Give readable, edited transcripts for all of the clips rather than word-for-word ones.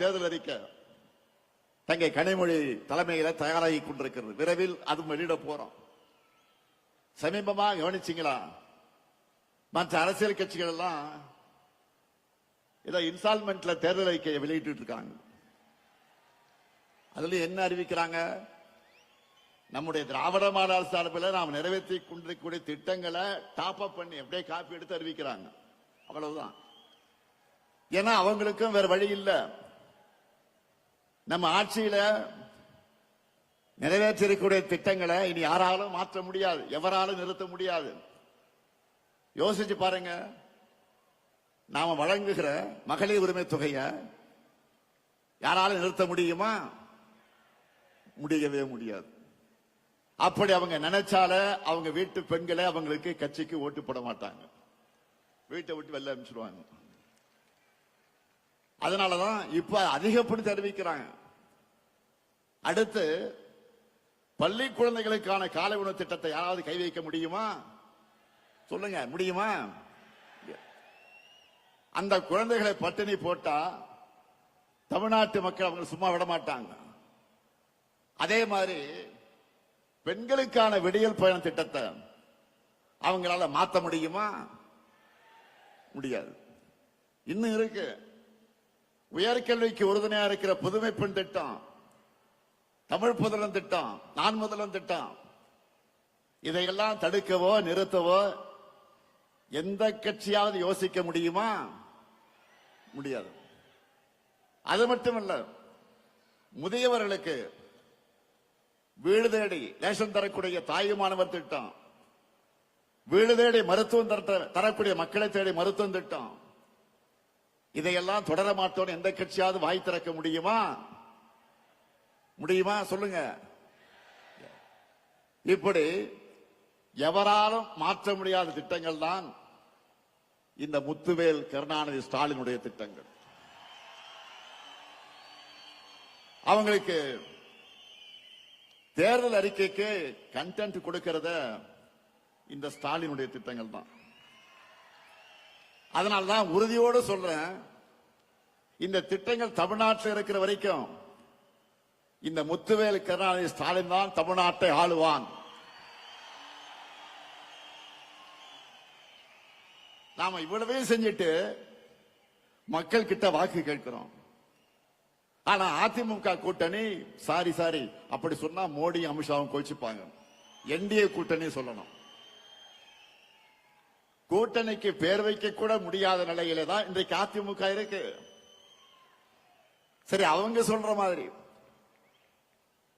தேர்தல் அறிக்கை தங்கை கனிமொழி தலைமையில தயாராகி கொண்டிருக்கிறது. விரைவில் அது வெளியிட போறோம். சமீபமா கவனிச்சீங்களா? மற்ற அரசியல் கட்சிகள் எல்லாம் ஏதோ இன்ஸ்டால்மெண்ட்ல தேர்தல் அறிக்கையை வெளியிட்டு இருக்காங்க. அதுல என்ன அறிவிக்கிறாங்க? நம்முடைய திராவிட மாடல் சார்பில் நாம் நிறைவேற்றி கொண்டிருக்கக்கூடிய திட்டங்களை டாப் அப் பண்ணி அப்படியே காப்பி எடுத்து அறிவிக்கிறாங்க. அவ்வளவுதான். ஏன்னா அவங்களுக்கும் வேற வழி இல்லை. நம்ம ஆட்சியில நிறைவேற்றிருக்கக்கூடிய திட்டங்களை இனி யாராலும் மாற்ற முடியாது, எவராலும் நிறுத்த முடியாது. யோசிச்சு பாருங்க. நாம வழங்குகிற மகளிர் உரிமை தொகையை யாராலும் நிறுத்த முடியுமா? முடியவே முடியாது. அப்படி அவங்க நினைச்சால அவங்க வீட்டு பெண்களை அவங்களுக்கு கட்சிக்கு ஓட்டு போட மாட்டாங்க, வீட்டை விட்டு வெளில அனுப்பிச்சிடுவாங்க. அதனாலதான் இப்ப அதிகப்படுத்தி அறிவிக்கிறாங்க. அடுத்து பள்ளி குழந்தைகளுக்கான காலை உணவு திட்டத்தை யாராவது கை வைக்க முடியுமா? சொல்லுங்க, முடியுமா? அந்த குழந்தைகளை பட்டினி போட்டா தமிழ்நாட்டு மக்கள் அவங்க சும்மா விட மாட்டாங்க. அதே மாதிரி பெண்களுக்கான விடியல் பயண திட்டத்தை அவங்களால மாற்ற முடியுமா? முடியாது. இன்னும் இருக்கு. உயர்கல்விக்கு உறுதுணையா இருக்கிற புதுமை பெண் திட்டம், தமிழ் புதல்வன் திட்டம், நான் முதல்வன் திட்டம், இதையெல்லாம் தடுக்கவோ நிறுத்தவோ எந்த கட்சியாவது யோசிக்க முடியுமா? முடியாது. அது மட்டுமல்ல, முதியவர்களுக்கு வீடு தேடி ரேஷன் தரக்கூடிய தாயுமானவர் திட்டம், வீடு தேடி மருத்துவம் தரக்கூடிய மக்களை தேடி மருத்துவம் திட்டம், இதையெல்லாம் தொடர மாட்டோம் எந்த கட்சியாவது வாய் திறக்க முடியுமா? முடியுமா? சொல்லுங்க. இப்படி எவராலும் மாற்ற முடியாத திட்டங்கள் தான் இந்த முத்துவேல் கருணாநிதி ஸ்டாலினுடைய திட்டங்கள். அவங்களுக்கு தேர்தல் அறிக்கைக்கு கண்டென்ட் கொடுக்கிறத இந்த ஸ்டாலினுடைய திட்டங்கள் தான். அதனால்தான் உறுதியோடு சொல்றேன், இந்த திட்டங்கள் தமிழ்நாட்டில் இருக்கிற வரைக்கும் இந்த முத்துவேல் கருணாநிதி ஸ்டாலின் தான் தமிழ்நாட்டை ஆளுவான். நாம இவ்வளவையும் செஞ்சுட்டு மக்கள் கிட்ட வாக்கு கேட்கிறோம். ஆனா அதிமுக கூட்டணி சாரி அப்படி சொன்னா மோடி அமித்ஷாவும் கோச்சிப்பாங்க. என்டிஏ கூட்டணி சொல்லணும். கூட்டணிக்கு பேர் வைக்க கூட முடியாத நிலையில தான் இன்றைக்கு அதிமுக இருக்கு. சரி, அவங்க சொல்ற மாதிரி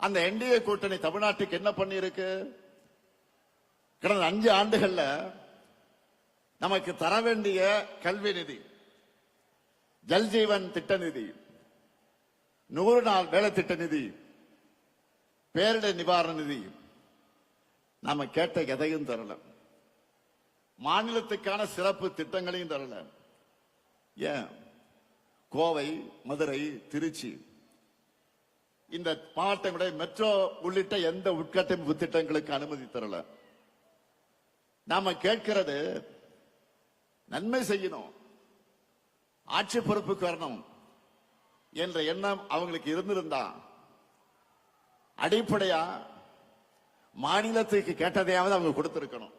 அந்த என்டிஏ கூட்டணி தமிழ்நாட்டுக்கு என்ன பண்ணி இருக்கு? கடந்த 5 ஆண்டுகள்ல நமக்கு தர வேண்டிய கல்வி நிதி, ஜல்ஜீவன் திட்ட நிதி, 100 நாள் வேலை திட்ட நிதி, பேரிடர் நிவாரண நிதி, நாம கேட்ட எதையும் தரல. மாநிலத்துக்கான சிறப்பு திட்டங்களையும் தரல. ஏன்? கோவை, மதுரை, திருச்சி இந்த மாவட்டங்களுடைய மெட்ரோ உள்ளிட்ட எந்த உட்கட்டமைப்பு திட்டங்களுக்கு அனுமதி தரல. நாம கேட்கிறது நன்மை செய்யணும், ஆட்சி பொறுப்புக்கு வரணும் என்ற எண்ணம் அவங்களுக்கு இருந்திருந்தா அடிப்படையா மாநிலத்துக்கு கேட்டதையாவது அவங்க கொடுத்திருக்கணும்.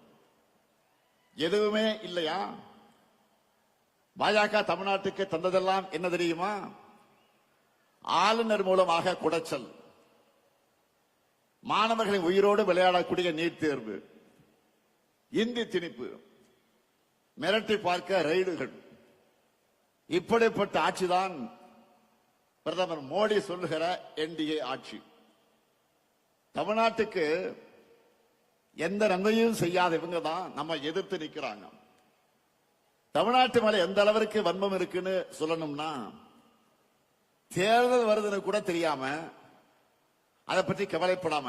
எதுவுமே இல்லையா? பாஜக தமிழ்நாட்டுக்கு தந்ததெல்லாம் என்ன தெரியுமா? ஆளுநர் மூலமாக குடைச்சல், மாணவர்களின் உயிரோடு விளையாடக்கூடிய நீட் தேர்வு, இந்தி திணிப்பு, மிரட்டி பார்க்க ரைடுகள். இப்படிப்பட்ட ஆட்சிதான் பிரதமர் மோடி சொல்லுகிற என்டிஏ ஆட்சி. தமிழ்நாட்டுக்கு எந்த நன்மையும் செய்யாத இவங்க தான் நம்ம எதிர்த்து நிற்கிறாங்க. தமிழ்நாட்டு மேல எந்த அளவிற்கு வன்மம் இருக்குன்னு சொல்லணும்னா, தேர்தல் வருதுன்னு கூட தெரியாம, அதை பற்றி கவலைப்படாம,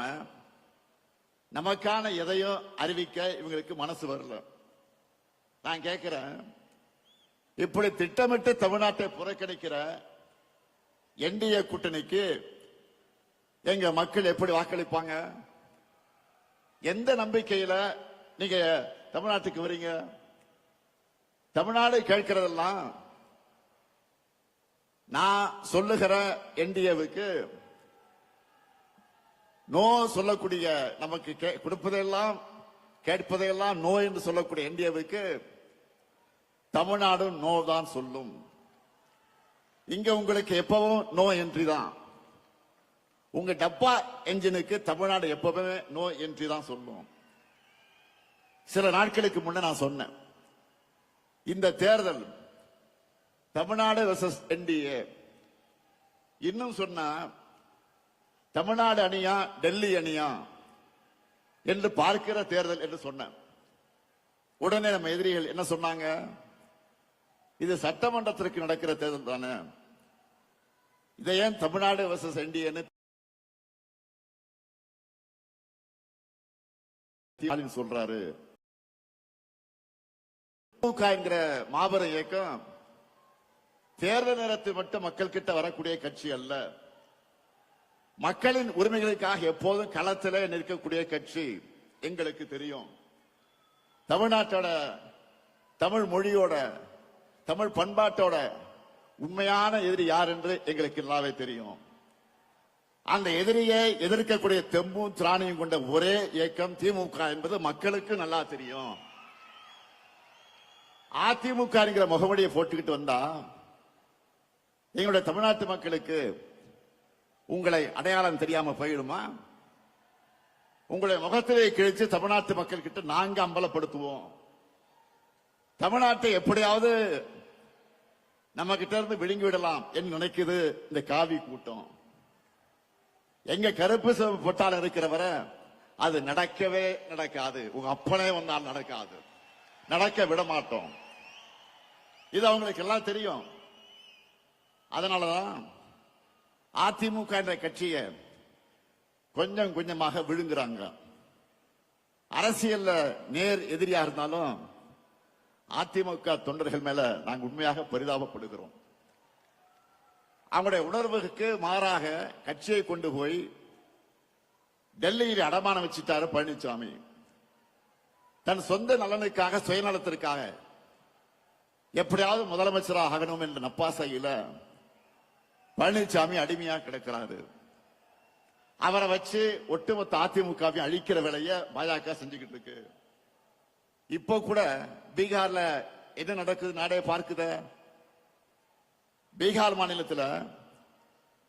நமக்கான எதையும் அறிவிக்க இவங்களுக்கு மனசு வரல. நான் கேட்கிறேன், இப்படி திட்டமிட்டு தமிழ்நாட்டை புறக்கணிக்கிற என்டிஏ கூட்டணிக்கு எங்க மக்கள் எப்படி வாக்களிப்பாங்க? எந்த நம்பிக்கையில நீங்க தமிழ்நாட்டுக்கு வரீங்க? தமிழ்நாடு கேட்கிறதெல்லாம் நான் சொல்லுகிற என்டிஏவுக்கு நோ சொல்லக்கூடிய, நமக்கு கொடுப்பதையெல்லாம் கேட்பதையெல்லாம் நோ என்று சொல்லக்கூடிய என்டிஏவுக்கு தமிழ்நாடு நோ தான் சொல்லும். இங்க உங்களுக்கு எப்பவும் நோ என்ட்ரி தான். உங்க டப்பா என்ஜினுக்கு தமிழ்நாடு எப்பவுமே நோ என்ட்ரி தான் சொல்லும். சில நாட்களுக்கு முன்ன நான் சொன்னேன், இந்த தேர்தல் தமிழ்நாடு வெர்சஸ் என்டிஏ, இன்னும் சொன்ன தமிழ்நாடு அணியா டெல்லி அணியா என்று பார்க்கிற தேர்தல் என்று சொன்னேன். உடனே நம்ம எதிரிகள் என்ன சொன்னாங்க, இது சட்டமன்றத்திற்கு நடக்கிற தேர்தல் தானே, இதை ஏன் தமிழ்நாடு வெர்சஸ் என்டிஏன்னு சொல்றாரு. திமுக என்கிற மாபெரும் இயக்கம் தேர்தல் நேரத்தில் மட்டும் மக்கள் கிட்ட வரக்கூடிய கட்சி அல்ல, மக்களின் உரிமைகளுக்காக எப்போதும் களத்தில் நிற்கக்கூடிய கட்சி. எங்களுக்கு தெரியும், தமிழ்நாட்டோட தமிழ் மொழியோட தமிழ் பண்பாட்டோட உண்மையான எதிரி யார் என்று எங்களுக்கு நல்லாவே தெரியும். அந்த எதிரியை எதிர்க்கக்கூடிய தெம்பும் திராணியும் கொண்ட ஒரே இயக்கம் திமுக என்பது மக்களுக்கு நல்லா தெரியும். அதிமுக என்கிற முகமடியை போட்டுக்கிட்டு வந்தா எங்களுடைய தமிழ்நாட்டு மக்களுக்கு உங்களை அடையாளம் தெரியாம போயிடுமா? உங்களை முகத்திலே கிழிச்சு தமிழ்நாட்டு மக்கள் கிட்ட நாங்க அம்பலப்படுத்துவோம். தமிழ்நாட்டை எப்படியாவது நம்ம கிட்ட இருந்து விழுங்கி விடலாம் என்று நினைக்குது இந்த காவி கூட்டம். எங்க கருப்பு சிவப்பு பொட்டால் இருக்கிறவரை அது நடக்கவே நடக்காது. உங்க அப்பனே வந்தால் நடக்காது, நடக்க விட மாட்டோம். இது அவங்களுக்கு எல்லாம் தெரியும். அதனாலதான் அதிமுக என்ற கட்சியை கொஞ்சம் கொஞ்சமாக விழுங்குறாங்க. அரசியல்ல நேர் எதிரியா இருந்தாலும் அதிமுக தொண்டர்கள் மேல நாங்கள் உண்மையாக பரிதாபப்படுகிறோம். அவங்களுடைய உணர்வுக்கு மாறாக கட்சியை கொண்டு போய் டெல்லியில் அடமானம் வச்சுட்டாரு பழனிசாமி. தன் சொந்த நலனுக்காக சுயநலத்திற்காக எப்படியாவது முதலமைச்சராக ஆகணும் என்ற நப்பாசையில பழனிசாமி அடிமையா கிடக்கிறாரு. அவரை வச்சு ஒட்டுமொத்த அதிமுகவை அழிக்கிற வேலையை பாஜக செஞ்சுக்கிட்டு இருக்கு. இப்போ கூட பீகார்ல என்ன நடக்குது நாடே பார்க்குத. பீகார் மாநிலத்தில்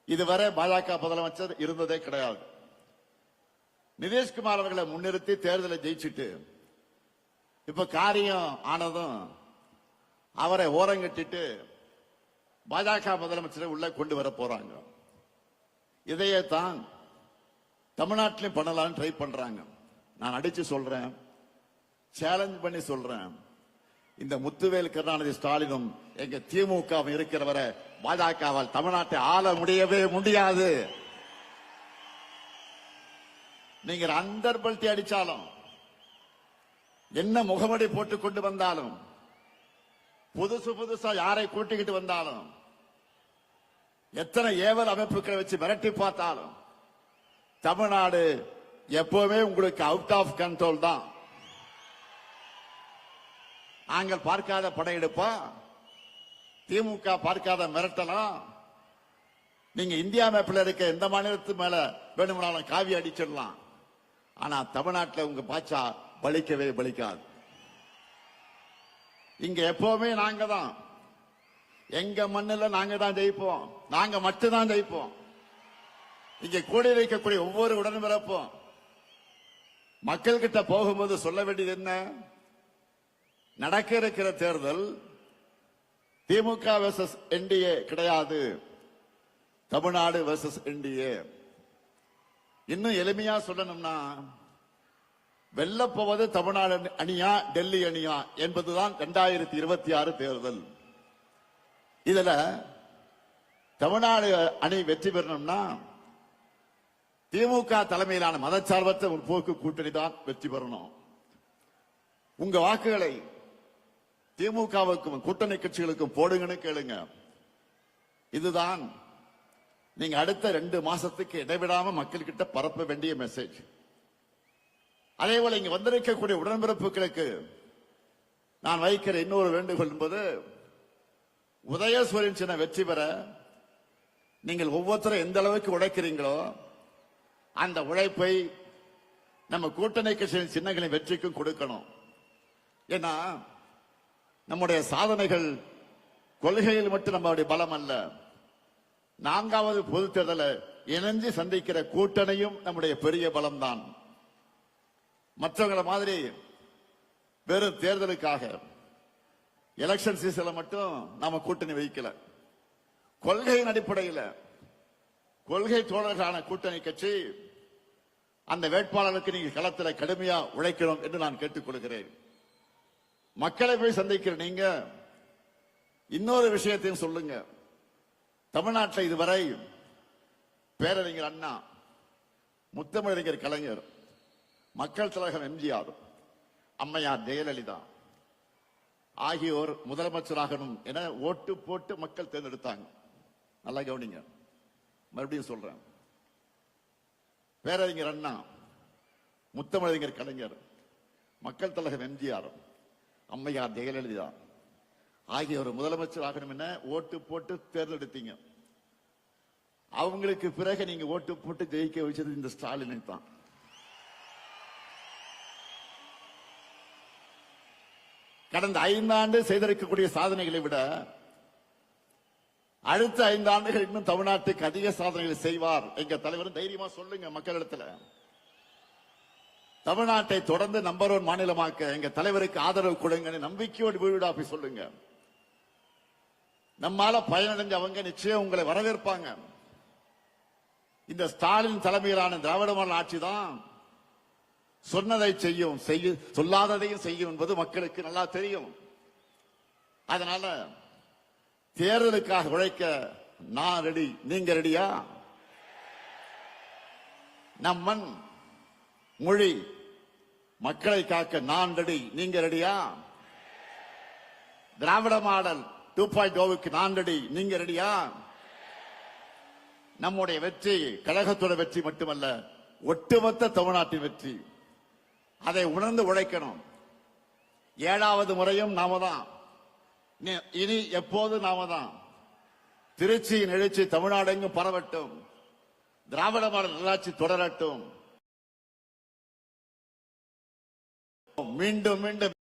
இதுவரை பாஜக முதலமைச்சர் இருந்ததே கிடையாது. நிதிஷ்குமார் அவர்களை முன்னிறுத்தி தேர்தலை ஜெயிச்சுட்டு இப்ப காரியம் ஆனதும் அவரை ஓரங்கட்டிட்டு பாஜக முதலமைச்சரை உள்ள கொண்டு வர போறாங்க. இதையே தான் தமிழ்நாட்டிலும் பண்ணலாம்னு ட்ரை பண்றாங்க. நான் அடிச்சு சொல்றேன், சேலஞ்ச் பண்ணி சொல்றேன், இந்த முத்துவேல் கருணாநிதி ஸ்டாலினும் எங்க திமுக இருக்கிறவரை பாஜகவால் தமிழ்நாட்டை ஆள முடியவே முடியாது. நீங்க அந்தர்பல்ட்டி அடிச்சாலும், என்ன முகமடி போட்டு கொண்டு வந்தாலும், புதுசா யாரை கூட்டிக்கிட்டு வந்தாலும், எத்தனை ஏவல் அமைப்புகளை வச்சு மிரட்டி பார்த்தாலும் தமிழ்நாடு எப்பவுமே உங்களுக்கு அவுட் ஆஃப் கண்ட்ரோல் தான். நாங்கள் பார்க்காத படையெடுப்பா, திமுக பார்க்காத மிரட்டலாம். நீங்க இந்தியா மேப்பில் இருக்க எந்த மாநிலத்து மேல வேணும்னாலும் காவி அடிச்சிடலாம். ஆனா தமிழ்நாட்டில் உங்க பாச்சா பலிக்கவே பலிக்காது. இங்க எப்பவுமே நாங்க தான், எங்க மண்ணில் நாங்க தான் ஜெயிப்போம், நாங்க மட்டும்தான் ஜெயிப்போம். இங்க கூடி வைக்கக்கூடிய ஒவ்வொரு உடன்பிறப்பும் மக்கள் கிட்ட போகும்போது சொல்ல வேண்டியது என்ன, நடக்க இருக்கிற தேர்தல் திமுக வெர்சஸ் என்டிஏ கிடையாது, தமிழ்நாடு வெர்சஸ் என்டிஏ. இன்னும் எளிமையா சொல்லணும்னா, வெல்ல போவது தமிழ்நாடு அணியா டெல்லி அணியா என்பதுதான் 2026 தேர்தல். இதுல தமிழ்நாடு அணி வெற்றி பெறணும்னா திமுக தலைமையிலான மதச்சார்பற்ற முற்போக்கு கூட்டணி தான் வெற்றி பெறணும். உங்க வாக்குகளை திமுகவுக்கும் கூட்டணி கட்சிகளுக்கும் போடுங்கன்னு கேளுங்க. இதுதான் நீங்க அடுத்த 2 மாசத்துக்கு இடைவிடாம மக்கள் கிட்ட பரப்ப வேண்டிய மெசேஜ். அதே போல இங்க வந்திருக்கக்கூடிய உடன்பிறப்புகளுக்கு நான் வைக்கிற இன்னொரு வேண்டுகோள் என்பது, உதயசூரியன் சின்ன வெற்றி பெற நீங்கள் ஒவ்வொருத்தரும் எந்த அளவுக்கு உழைக்கிறீங்களோ அந்த உழைப்பை நம்ம கூட்டணி கட்சியின் சின்னங்களின் வெற்றிக்கும் கொடுக்கணும். ஏன்னா நம்முடைய சாதனைகள் கொள்கையில் மட்டும் நம்மளுடைய பலம் அல்ல, 4வது பொது தேர்தலை இணைஞ்சு சந்திக்கிற கூட்டணியும் நம்முடைய பெரிய பலம் தான். மற்றவங்களை மாதிரி வெறும் தேர்தலுக்காக எலெக்ஷன் சீசன்ல மட்டும் நாம கூட்டணி வைக்கல. கொள்கையின் அடிப்படையில் கொள்கை தோழர்களான கூட்டணி கட்சி அந்த வேட்பாளருக்கு நீங்க களத்தில் கடுமையா உழைக்கணும் என்று நான் கேட்டுக்கொள்கிறேன். மக்களை போய் சந்திக்கிற நீங்க இன்னொரு விஷயத்தையும் சொல்லுங்க. தமிழ்நாட்டில் இதுவரை பேரறிஞர் அண்ணா, முத்தமிழறிஞர் கலைஞர், மக்கள் தலைவர் எம்ஜிஆர், அம்மையார் ஜெயலலிதா ஆகியோர் முதலமைச்சராகணும் என ஓட்டு போட்டு மக்கள் தேர்ந்தெடுத்தாங்க. நல்லா கவனிங்க, மறுபடியும் சொல்றேன். பேரறிஞர் அண்ணா, முத்தமிழறிஞர் கலைஞர், மக்கள் தலைவர் எம்ஜிஆர், அம்மையார் ஜெயலலிதா ஆகியோர் முதலமைச்சர் ஆகணும் என ஓட்டு போட்டு தேர்ந்தெடுத்தீங்க. அவங்களுக்கு பிறகு நீங்க ஓட்டு போட்டு ஜெயிக்க வச்சது இந்த ஸ்டாலினை தான். கடந்த 5 ஆண்டு செய்திருக்கக்கூடிய சாதனைகளை விட அடுத்த 5 ஆண்டுகள் இன்னும் தமிழ்நாட்டுக்கு அதிக சாதனைகளை செய்வார் எங்க தலைவர். தைரியமா சொல்லுங்க மக்களிடத்துல. தமிழ்நாட்டை தொடர்ந்து நம்பர் 1 மாநிலமாக்க எங்க தலைவருக்கு ஆதரவு கொடுங்க, நம்பிக்கையோடு வீடு போய் சொல்லுங்க. நம்மால பயனடைஞ்ச அவங்க நிச்சயம் உங்களை வரவேற்பாங்க. இந்த ஸ்டாலின் தலைமையிலான திராவிட மாடல் ஆட்சி தான் சொன்னதை செய்யும், சொல்லாததையும் செய்யும் என்பது மக்களுக்கு நல்லா தெரியும். அதனால தேர்தலுக்காக உழைக்க நான் ரெடி, நீங்க ரெடியா? நம் மண் மொழி மக்களை காக்க நான் ரெடி, நீங்க ரெடியா? திராவிட மாடல் 2.0க்கு நான் ரெடி, நீங்க ரெடியா? நம்முடைய வெற்றி கழகத்தோட வெற்றி மட்டுமல்ல, ஒட்டுமொத்த தமிழ்நாட்டின் வெற்றி. அதை உணர்ந்து உழைக்கணும். 7வது முறையும் நாம தான், இனி எப்போது நாம தான். திருச்சியின் எழுச்சி தமிழ்நாடு எங்கும் பரவட்டும், திராவிட மாடல் நல்லாட்சி தொடரட்டும். மீண்டும் மீண்டும்